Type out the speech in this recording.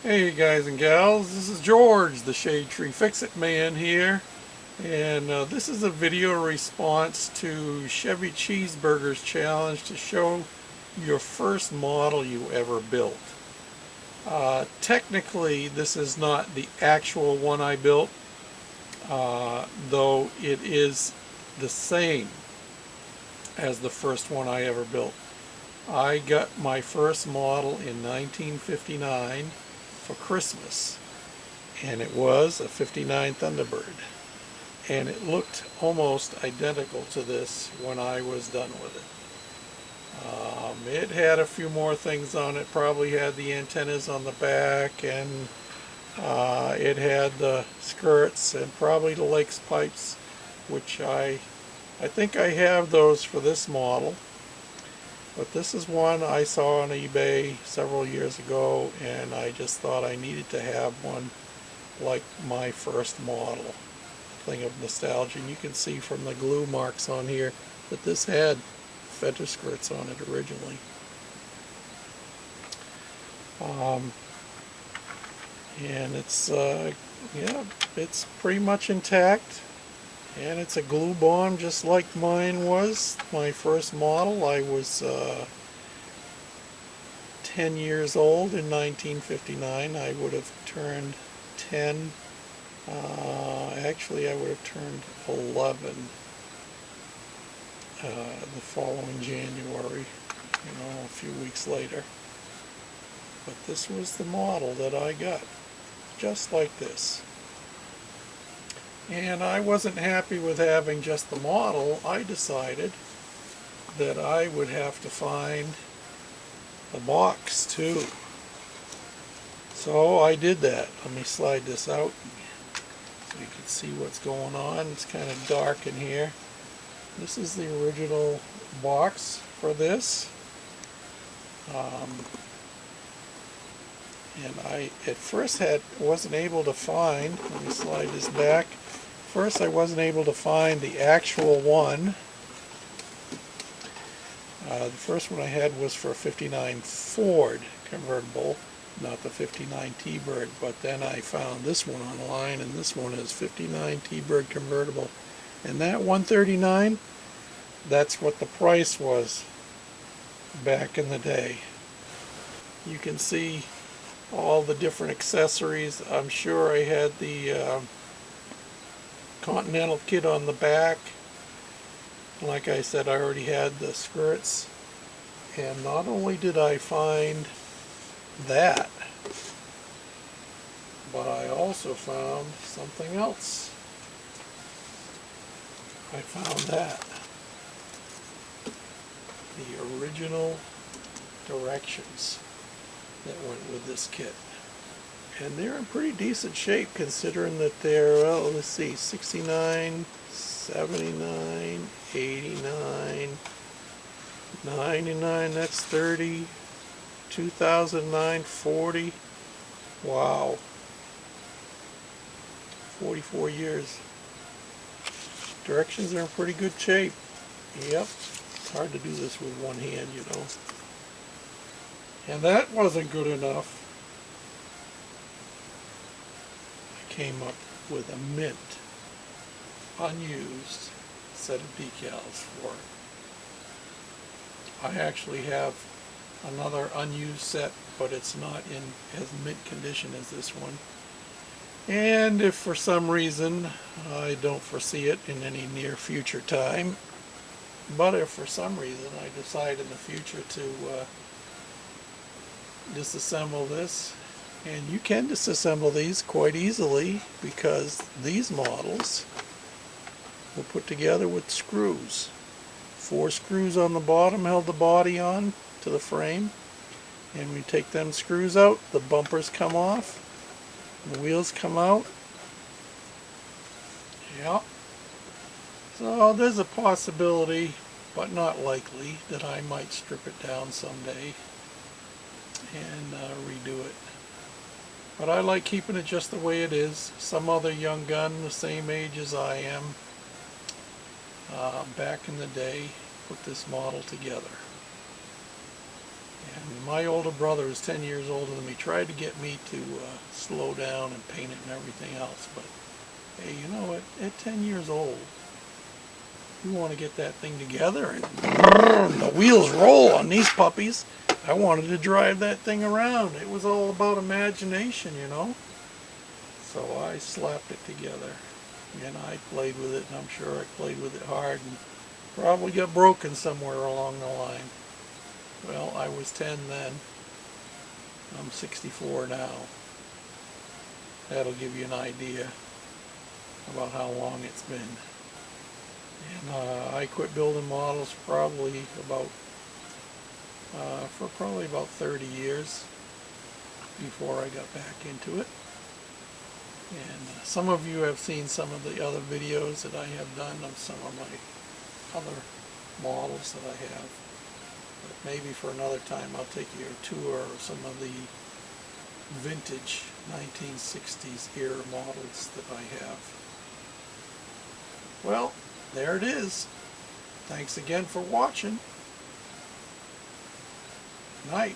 Hey guys and gals, this is George, the Shade Tree Fix-It Man here, and this is a video response to Chevy Cheeseburger's challenge to show your first model you ever built. Technically, this is not the actual one I built, though it is the same as the first one I ever built. I got my first model in 1959 for Christmas, and it was a 59 Thunderbird, and it looked almost identical to this when I was done with it. It had a few more things on it, probably had the antennas on the back, and it had the skirts and probably the Lakes pipes, which I think I have those for this model. But this is one I saw on eBay several years ago, and I just thought I needed to have one like my first model. Thing of nostalgia. And you can see from the glue marks on here that this had fender skirts on it originally. And it's yeah, it's pretty much intact, and it's a glue bomb just like mine was. My first model, I was 10 years old in 1959. I would have turned 10. Actually, I would have turned 11 the following January, a few weeks later. But this was the model that I got, just like this. And I wasn't happy with having just the model. I decided that I would have to find the box too. So I did that. Let me slide this out so you can see what's going on. It's kind of dark in here. This is the original box for this. And I at first wasn't able to find, let me slide this back. First I wasn't able to find the actual one. The first one I had was for a 59 Ford convertible, not the 59 T-Bird, but then I found this one online, and this one is 59 T-Bird convertible. And that 139, that's what the price was back in the day. You can see all the different accessories. I'm sure I had the Continental kit on the back. Like I said, I already had the skirts. And not only did I find that, but I also found something else. I found that. The original directions that went with this kit. And they're in pretty decent shape considering that they're, well, let's see, 69, 79, 89, 99, that's 30, 2009, 40. Wow. 44 years. Directions are in pretty good shape. Yep. It's hard to do this with one hand, And that wasn't good enough. I came up with a mint, unused set of decals for it. I actually have another unused set, but it's not in as mint condition as this one. And if for some reason, I don't foresee it in any near future time, but if for some reason I decide in the future to disassemble this, and you can disassemble these quite easily because these models were put together with screws. 4 screws on the bottom held the body on to the frame, and when you take them screws out, the bumpers come off, the wheels come out. Yeah. So there's a possibility, but not likely, that I might strip it down someday and redo it. But I like keeping it just the way it is. Some other young gun the same age as I am, back in the day, put this model together. And my older brother is 10 years older than me, tried to get me to slow down and paint it and everything else. But hey, you know, at 10 years old, you want to get that thing together and the wheels roll on these puppies. I wanted to drive that thing around. It was all about imagination, you know. So I slapped it together and I played with it, and I'm sure I played with it hard and probably got broken somewhere along the line. Well, I was 10 then. I'm 64 now. That'll give you an idea about how long it's been. And I quit building models probably about for probably about 30 years before I got back into it. And some of you have seen some of the other videos that I have done of some of my other models that I have. But maybe for another time I'll take you a tour of some of the vintage 1960s era models that I have. Well, there it is. Thanks again for watching. Night.